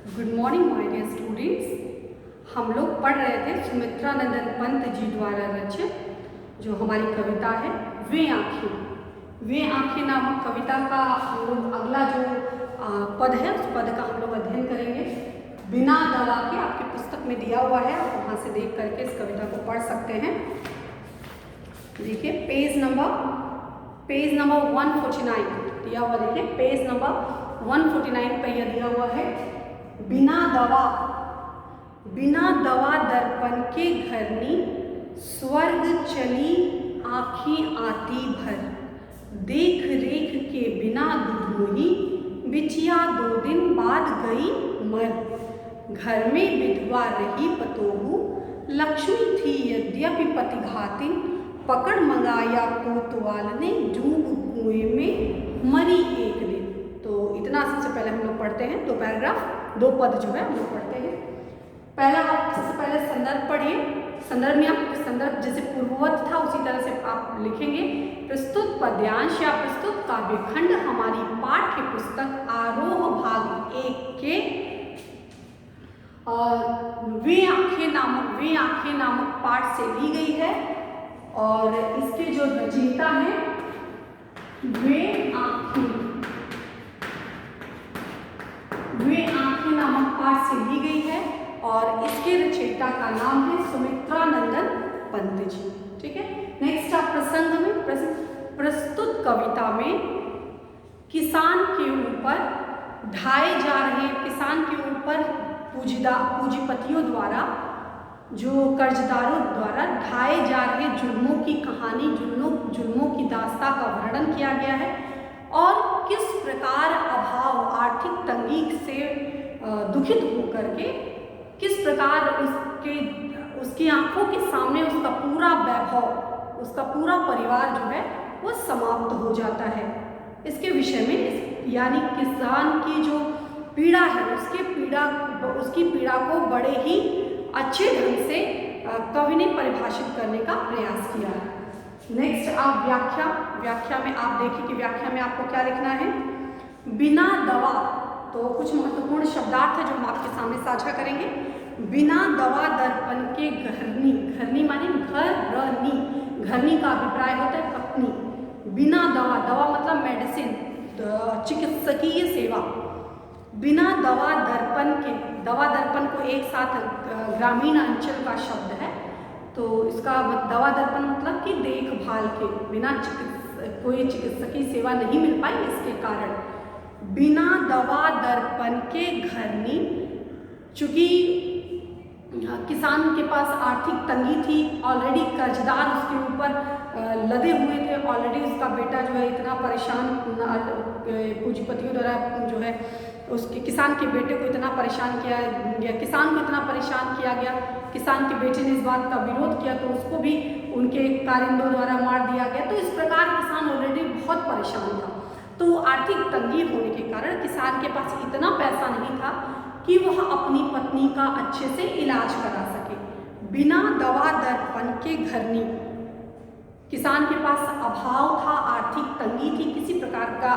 Good morning my dear students. हम लोग पढ़ रहे थे सुमित्रा नंदन पंत जी द्वारा रचित जो हमारी कविता है वे आँखें नामक कविता का हम लोग अगला जो पद है उस पद का हम लोग अध्ययन करेंगे। बिना दवा के आपकी पुस्तक में दिया हुआ है, आप वहाँ से देख करके इस कविता को पढ़ सकते हैं। देखिए पेज नंबर 149 दिया हुआ, देखिए पेज नंबर 149 पे यह दिया हुआ है। बिना दवा दर्पण के घरनी, स्वर्ग चली आँखें आती भर। देख रेख के बिना दुधोही, बिटिया 2 दिन बाद गई मर। घर में विधवा रही पतोहू, लक्ष्मी थी यद्यपि पतिघातिन। पकड़ मंगाया कोतवाल ने, डूब कुएं में मरी एक दिन। तो इतना सबसे पहले हम लोग पढ़ते हैं, 2 पैराग्राफ 2 पद जो है हम लोग पढ़ते हैं। पहला आप सबसे पहले संदर्भ पढ़िए। संदर्भ में आप संदर्भ जैसे पूर्ववत था उसी तरह से आप लिखेंगे। प्रस्तुत पद्यांश या प्रस्तुत काव्यखंड हमारी पाठ्य पुस्तक आरोह भाग 1 के वे आँखें नामक पाठ से ली गई है। और इसके जो रचयिता हैं वे आँखें नामक पाठ से ली गई है और इसके रचयिता का नाम है सुमित्रा नंदन पंत जी। ठीक है। नेक्स्ट आप प्रसंग में प्रस्तुत कविता में किसान के ऊपर ढाए जा रहे, किसान के ऊपर पूंजीपतियों द्वारा, जो कर्जदारों द्वारा ढाए जा रहे जुल्मों की कहानी, जुल्मों की दास्तां का वर्णन किया गया है। और किस प्रकार अभाव, आर्थिक तंगी से दुखित होकर के किस प्रकार उसकी आंखों के सामने उसका पूरा वैभव, उसका पूरा परिवार जो है वो समाप्त हो जाता है। इसके विषय में यानी किसान की जो पीड़ा है उसकी पीड़ा को बड़े ही अच्छे ढंग से कवि ने परिभाषित करने का प्रयास किया है। नेक्स्ट आप व्याख्या में आप देखिए कि व्याख्या में आपको क्या लिखना है। बिना दवा, तो कुछ महत्वपूर्ण शब्दार्थ है जो हम आपके सामने साझा करेंगे। बिना दवा दर्पण के घरनी माने घरनी का अभिप्राय होता है पत्नी। बिना दवा मतलब मेडिसिन, चिकित्सकीय सेवा। बिना दवा दर्पण को एक साथ ग्रामीण अंचल का शब्द है, तो इसका दवा दर्पण मतलब कि देखभाल के बिना कोई चिकित्सकीय सेवा नहीं मिल पाई, इसके कारण बिना दवा दर्पण के घरनी। चूंकि किसान के पास आर्थिक तंगी थी, ऑलरेडी कर्जदार उसके ऊपर लदे हुए थे, ऑलरेडी उसका बेटा जो है इतना परेशान, पूंजीपतियों द्वारा जो है उसके किसान के बेटे को इतना परेशान किया गया, किसान को इतना परेशान किया गया। किसान के बेटे ने इस बात का विरोध किया तो उसको भी उनके कारिंदों द्वारा मार दिया गया। तो इस प्रकार किसान ऑलरेडी बहुत परेशान था। तो आर्थिक तंगी होने के कारण किसान के पास इतना पैसा नहीं था कि वह अपनी पत्नी का अच्छे से इलाज करा सके। बिना दवा दर्पण के घरनी, किसान के पास अभाव था, आर्थिक तंगी थी, किसी प्रकार का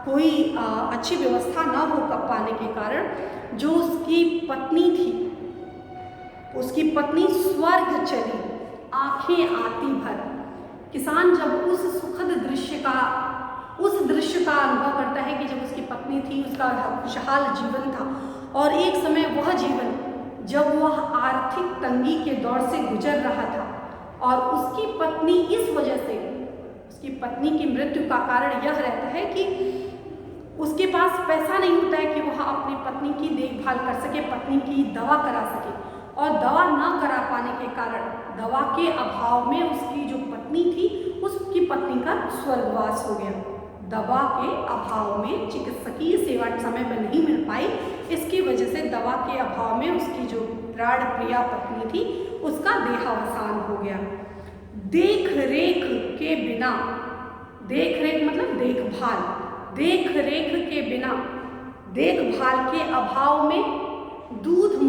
कोई अच्छी व्यवस्था न हो पाने के कारण जो उसकी पत्नी थी, उसकी पत्नी स्वर्ग चली आंखें आती भर। किसान जब उस सुखद दृश्य का अनुभव करता है कि जब उसकी पत्नी थी, उसका खुशहाल जीवन था और एक समय वह जीवन जब वह आर्थिक तंगी के दौर से गुजर रहा था और उसकी पत्नी इस वजह से, उसकी पत्नी की मृत्यु का कारण यह रहता है कि उसके पास पैसा नहीं होता है कि वह अपनी पत्नी की देखभाल कर सके, पत्नी की दवा करा सके। और दवा न करा पाने के कारण, दवा के अभाव में उसकी जो पत्नी थी उसकी पत्नी का स्वर्गवास हो गया। दवा के अभाव में चिकित्सकीय सेवा समय पर नहीं मिल पाई, इसकी वजह से दवा के अभाव में उसकी जो प्राण प्रिया पत्नी थी उसका देहावसान हो गया। देख रेख के बिना, देख रेख मतलब देखभाल, देख रेख के बिना, देखभाल के अभाव में दूध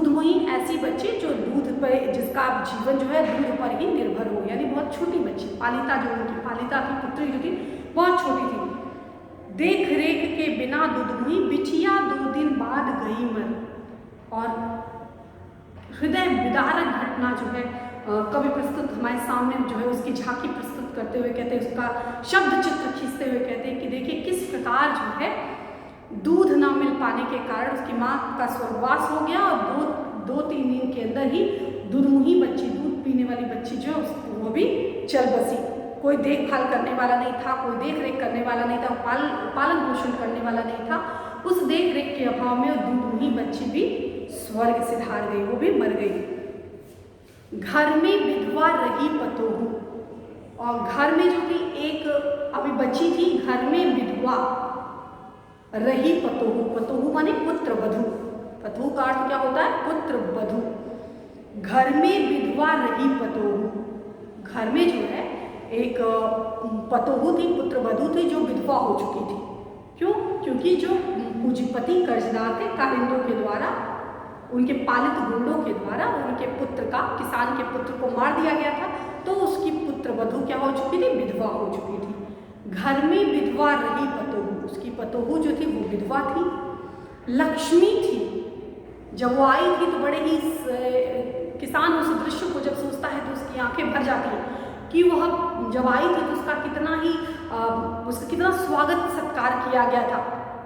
मुही ऐसी बच्ची जो दूध पर, जिसका जीवन जो है दूध पर ही निर्भर हो, यानी बहुत छोटी बच्ची, पालिता की पुत्री जो थी बहुत छोटी थी। देख रेख के बिना दुधमुही बिटिया 2 दिन बाद गई मर। और हृदय विदारक घटना जो है कवि प्रस्तुत हमारे सामने जो है उसकी झांकी प्रस्तुत करते हुए कहते हैं, उसका शब्द चित्र खींचते हुए कहते हैं कि देखिए किस प्रकार जो है दूध ना मिल पाने के कारण उसकी माँ का स्वर्गवास हो गया और 2-3 दिन के अंदर ही दुधमुही बच्ची, दूध पीने वाली बच्ची जो है वो भी चल बसी। कोई देखभाल करने वाला नहीं था, कोई देख रेख करने वाला नहीं था, पालन पोषण करने वाला नहीं था। उस देख रेख के अभाव में दुधमुही बच्ची भी स्वर्ग से धार गई, वो भी मर गई। घर में विधवा रही पतोहू, और घर में जो थी एक अभी बच्ची थी, घर में विधवा रही पतोहू। पतोहू माने पुत्र वधू, पतोहू का अर्थ क्या होता है? पुत्र वधू। घर में विधवा रही पतोहू, घर में जो है एक पतोहू थी, पुत्र वधू थी जो विधवा हो चुकी थी। क्यों? क्योंकि जो पूंजीपति कर्जदार थे कारिंदों के द्वारा, उनके पालित गुंडों के द्वारा उनके पुत्र का, किसान के पुत्र को मार दिया गया था, तो उसकी पुत्र वधू क्या हो चुकी थी? विधवा हो चुकी थी। घर में विधवा रही पतोहू, उसकी पतोहू जो थी वो विधवा थी। लक्ष्मी थी, जब वो आई थी तो बड़े ही किसान उस दृश्य को जब सोचता है तो उसकी आंखें भर जाती हैं कि वह जब आई थी तो उसका कितना स्वागत सत्कार किया गया था।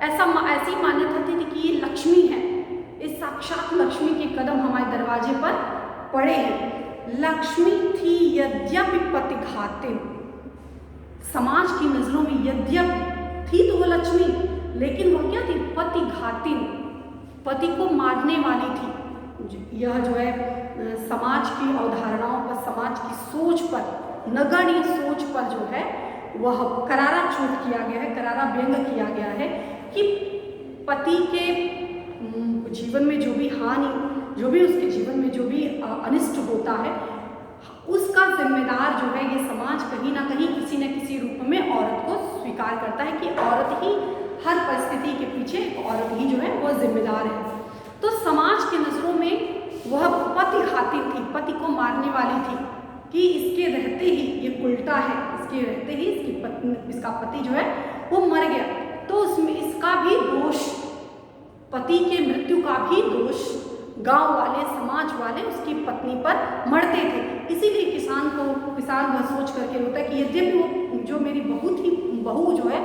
ऐसी मान्यता थी कि ये लक्ष्मी है, इस साक्षात लक्ष्मी के कदम हमारे दरवाजे पर पड़े हैं। लक्ष्मी थी यद्यपि पतिघातिन, समाज की नजरों में यद्यपि थी तो वो लक्ष्मी, लेकिन वो क्या थी? पतिघातिन, पति को मारने वाली थी। यह जो है समाज की अवधारणाओं पर, समाज की सोच पर, नगण्य सोच पर जो है वह करारा चोट किया गया है, करारा व्यंग किया गया है कि पति के जीवन में जो भी हानि, जो भी उसके जीवन में जो भी अनिष्ट होता है, उसका जिम्मेदार जो है ये समाज कहीं ना कहीं किसी न किसी रूप में औरत को स्वीकार करता है कि औरत ही हर परिस्थिति के पीछे, एक औरत ही जो है वो जिम्मेदार है। तो समाज की नजरों में वह पतिघातिन थी, पति को मारने वाली थी कि इसके रहते ही ये उल्टा है, इसके रहते ही इसका पति जो है वो मर गया, तो उसमें इसका भी दोष, पति के मृत्यु का भी दोष गांव वाले, समाज वाले उसकी पत्नी पर मरते थे। इसीलिए किसान वह सोच करके रोता है कि यद्यपि वो जो मेरी बहू जो है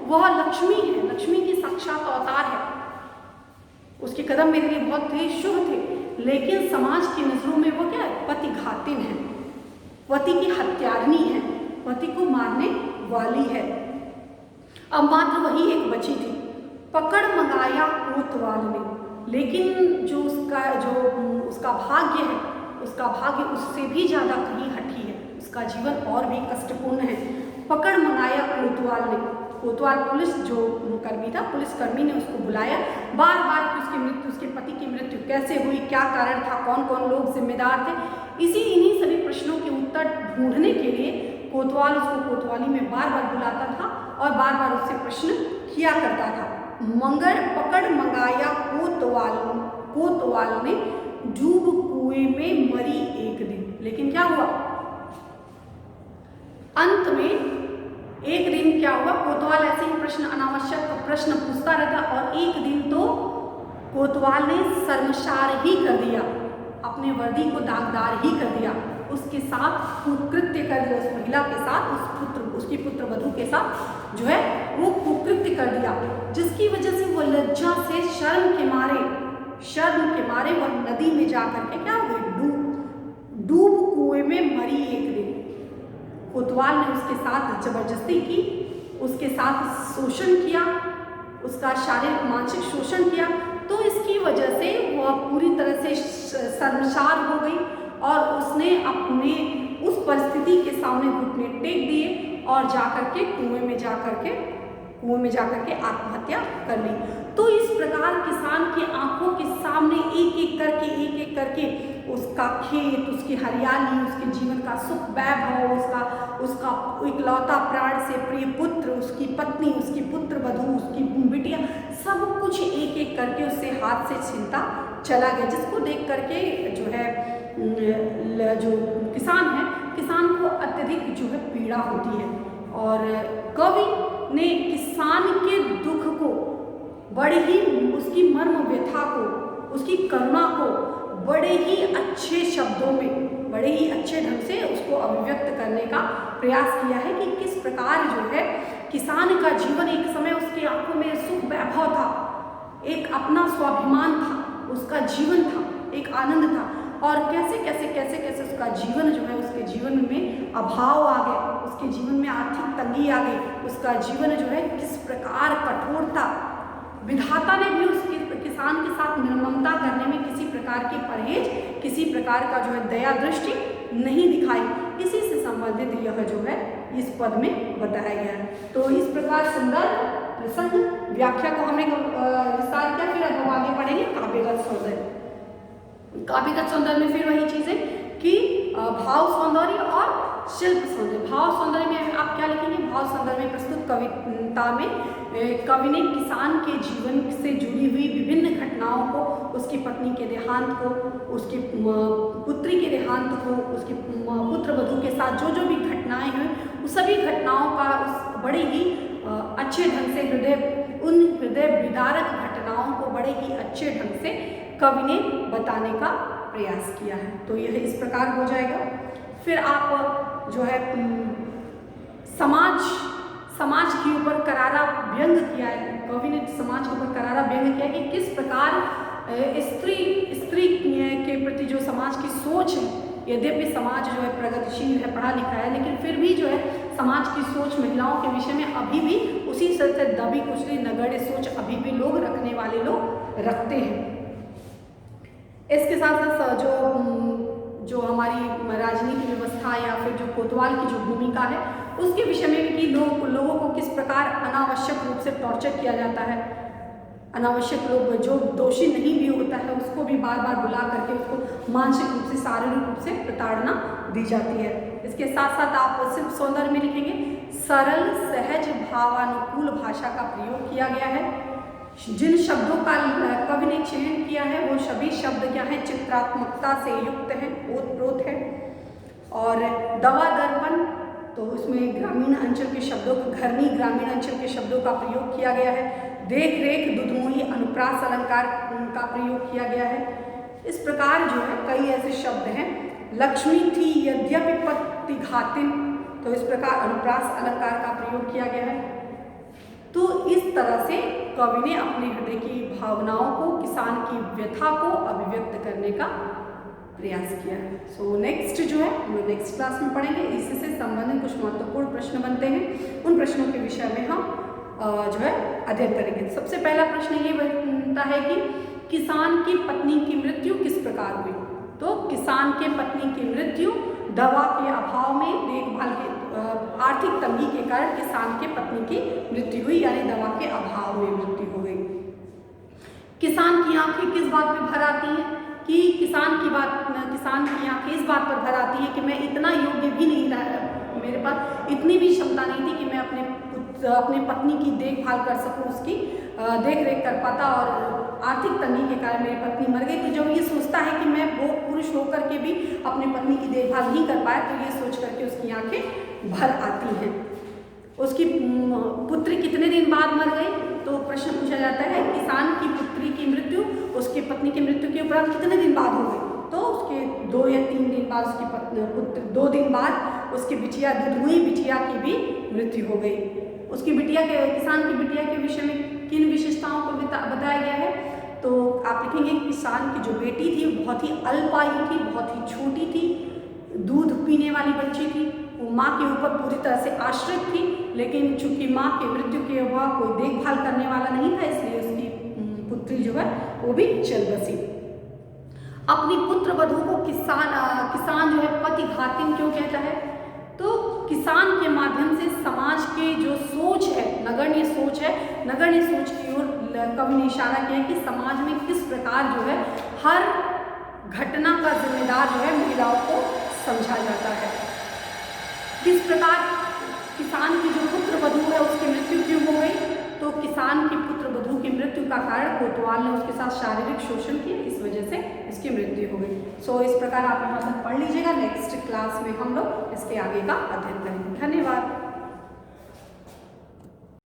वह लक्ष्मी है, लक्ष्मी की साक्षात अवतार है, उसके कदम मेरे लिए बहुत थे, शुभ थे, लेकिन समाज की नजरों में वो क्या है? पतिघातिन है, पति की हत्यारिणी है, पति को मारने वाली है। अब मात्र वही एक बची थी, पकड़ मंगाया कोतवाल ने, लेकिन जो उसका भाग्य है, उसका भाग्य उससे भी ज़्यादा कहीं हठी है, उसका जीवन और भी कष्टपूर्ण है। पकड़ मंगाया कोतवाल ने, कोतवाल पुलिस जो कर्मी था, पुलिसकर्मी ने उसको बुलाया बार बार कि उसकी मृत्यु, उसके पति की मृत्यु कैसे हुई, क्या कारण था, कौन कौन लोग जिम्मेदार थे। इन्हीं सभी प्रश्नों के उत्तर ढूंढने के लिए कोतवाल उसको कोतवाली में बार बार बुलाता था और बार बार उससे प्रश्न किया करता था। पकड़ मंगाया कोतवाल ने डूब कुएं में मरी एक दिन, लेकिन क्या हुआ? अंत में एक दिन क्या हुआ? कोतवाल ऐसे ही अनावश्यक प्रश्न पूछता रहता और एक दिन तो कोतवाल ने शर्मसार ही कर दिया, अपने वर्दी को दागदार ही कर दिया, उसके साथ कुकृत्य कर दिया, उस महिला के साथ, उसकी पुत्र वधू के साथ जो है वो कुकृत्य कर दिया, जिसकी वजह से वो लज्जा से शर्म के मारे वह नदी में जाकर के क्या हुई? डूब कुएं में मरी एक दिन। कोतवाल ने उसके साथ जबरदस्ती की, उसके साथ शोषण किया, उसका शारीरिक मानसिक शोषण किया, तो इसकी वजह से वह पूरी तरह से शर्मसार हो गई और उसने अपने उस परिस्थिति के सामने घुटने टेक दिए और जाकर के कुएं में जाकर के आत्महत्या कर ली। तो इस प्रकार किसान की आंखों के सामने एक एक करके उसका खेत, उसकी हरियाली, उसके जीवन का सुख वैभव, उसका इकलौता प्राण से प्रिय पुत्र, उसकी पत्नी, उसकी पुत्र वधू, उसकी बिटिया, सब कुछ एक एक करके उससे हाथ से छीनता चला गया, जिसको देख करके जो है जो किसान को अत्यधिक जो है पीड़ा होती है। और कवि ने किसान के दुख को बड़े ही उसकी मर्म व्यथा को, उसकी करुणा को बड़े ही अच्छे शब्दों में, बड़े ही अच्छे ढंग से उसको अभिव्यक्त करने का प्रयास किया है कि किस प्रकार जो है किसान का जीवन, एक समय उसकी आंखों में सुख वैभव था, एक अपना स्वाभिमान था, उसका जीवन था, एक आनंद था, और कैसे कैसे कैसे कैसे उसका जीवन जो है, उसके जीवन में अभाव आ गया, उसके जीवन में आर्थिक तंगी आ गई, उसका जीवन जो है किस प्रकार कठोर था। विधाता ने भी उसके किसान के साथ निर्ममता करने में किसी प्रकार की परहेज, किसी प्रकार का जो है दया दृष्टि नहीं दिखाई। इसी से संबंधित यह जो है इस पद में बताया गया है। तो इस प्रकार संदर्भ, प्रसंग, व्याख्या को हमने विस्तार किया। फिर अब हम आगे पढ़ेंगे काव्यगत सौंदर्य। काव्यगत सौंदर्य में फिर वही चीजें कि भाव सौंदर्य और शिल्प सौंदर्य। भाव सौंदर्य में आप क्या लिखेंगे? भाव सौंदर्य में प्रस्तुत कविता में कवि ने किसान के जीवन से जुड़ी हुई विभिन्न घटनाओं को, उसकी पत्नी के देहांत को, उसकी पुत्री के देहांत को, उसकी पुत्र वधू के साथ जो जो भी घटनाएं हुई, उस सभी घटनाओं का उस बड़े ही अच्छे ढंग से उन हृदय विदारक घटनाओं को बड़े ही अच्छे ढंग से कवि ने बताने का प्रयास किया है। तो यह इस प्रकार हो जाएगा। फिर आप जो है समाज के ऊपर करारा व्यंग किया है। कवि ने समाज के ऊपर करारा व्यंग किया कि किस प्रकार स्त्री के प्रति जो समाज की सोच है, यद्यपि समाज जो है प्रगतिशील है, पढ़ा लिखा है, लेकिन फिर भी जो है समाज की सोच महिलाओं के विषय में अभी भी उसी से दबी कुचली नगण्य सोच अभी भी लोग रखने वाले लोग रखते हैं। इसके साथ साथ जो हमारी राजनीति व्यवस्था या फिर जो कोतवाल की जो भूमिका है, उसके विषय में भी कि लोगों को किस प्रकार अनावश्यक रूप से टॉर्चर किया जाता है। अनावश्यक लोग, जो दोषी नहीं भी होता है, उसको भी बार बार बुला करके उसको मानसिक रूप से, शारीरिक रूप से प्रताड़ना दी जाती है। इसके साथ साथ आप सिर्फ सौंदर्य में लिखेंगे सरल, सहज, भावानुकूल भाषा का प्रयोग किया गया है। जिन शब्दों का कवि ने चयन किया है वो सभी शब्द क्या है? चित्रात्मकता से युक्त है, ओतप्रोत है। और दवा दर्पण, तो उसमें ग्रामीण अंचल के शब्दों, घरनी ग्रामीण अंचल के शब्दों का प्रयोग किया गया है। देख रेख, दुधमुही, अनुप्रास अलंकार का प्रयोग किया गया है। इस प्रकार जो है कई ऐसे शब्द हैं। लक्ष्मी थी यद्यपि पति घातिन, तो इस प्रकार अनुप्रास अलंकार का प्रयोग किया गया है। तो इस तरह से कवि ने अपने हृदय की भावनाओं को, किसान की व्यथा को अभिव्यक्त करने का प्रयास किया है। सो नेक्स्ट जो है हम लोग नेक्स्ट क्लास में पढ़ेंगे। इससे संबंधित कुछ महत्वपूर्ण प्रश्न बनते हैं, उन प्रश्नों के विषय में हम जो है अध्ययन करेंगे। सबसे पहला प्रश्न ये बनता है कि किसान की पत्नी की मृत्यु किस प्रकार हुई? तो किसान के पत्नी की मृत्यु दवा के अभाव में, देखभाल के आर्थिक तंगी के कारण किसान के पत्नी की मृत्यु हुई, यानी दवा के अभाव में मृत्यु हो गई। किसान की आंखें किस बात पे भर आती हैं? कि किसान की आंखें इस बात पर भर आती है कि मैं इतना योग्य भी नहीं रहा, मेरे पास इतनी भी क्षमता नहीं थी कि मैं अपने पत्नी की देखभाल कर सकूं, उसकी देख रेख कर पाता, और आर्थिक तंगी के कारण मेरी पत्नी मर गई। तो जब ये सोचता है कि मैं वो पुरुष होकर के भी अपनी पत्नी की देखभाल नहीं कर पाया, तो ये सोच करके उसकी आंखें भर आती हैं। उसकी पुत्री कितने दिन बाद मर गई? तो प्रश्न पूछा जाता है किसान की पुत्री की मृत्यु उसकी पत्नी की मृत्यु के उपरांत कितने दिन बाद हो गई? तो उसके 2 या 3 दिन बाद उसकी पुत्र 2 दिन बाद उसकी बिटिया, दुधमुही बिटिया की भी मृत्यु हो गई। उसकी बिटिया के, किसान की बिटिया के विषय में किन विशेषताओं को बताया गया है? तो आप लिखेंगे किसान की जो बेटी थी बहुत ही अल्पायु थी, बहुत ही छोटी थी, दूध पीने वाली बच्ची थी, वो माँ के ऊपर पूरी तरह से आश्रित थी, लेकिन चूंकि माँ की मृत्यु के अभाव कोई देखभाल करने वाला नहीं था, इसलिए उसकी पुत्री जो है वो भी चल बसी। अपनी पुत्र वधू को किसान जो है पति घातिन क्यों कहता है? तो किसान के माध्यम से समाज के जो सोच है, नगण्य सोच है, नगण्य सोच की ओर कवि ने इशारा किया कि समाज में किस प्रकार जो है हर घटना का जिम्मेदार जो है महिलाओं को समझा जाता है। किस प्रकार किसान की जो पुत्र वधू है उसकी मृत्यु क्यों हो गई? तो किसान की पुत्र वधू की मृत्यु का कारण कोतवाल ने उसके साथ शारीरिक शोषण किया, इस वजह से इसकी मृत्यु हो गई। सो इस प्रकार आप यहाँ तक पढ़ लीजिएगा। नेक्स्ट क्लास में हम लोग इसके आगे का अध्ययन करेंगे। धन्यवाद।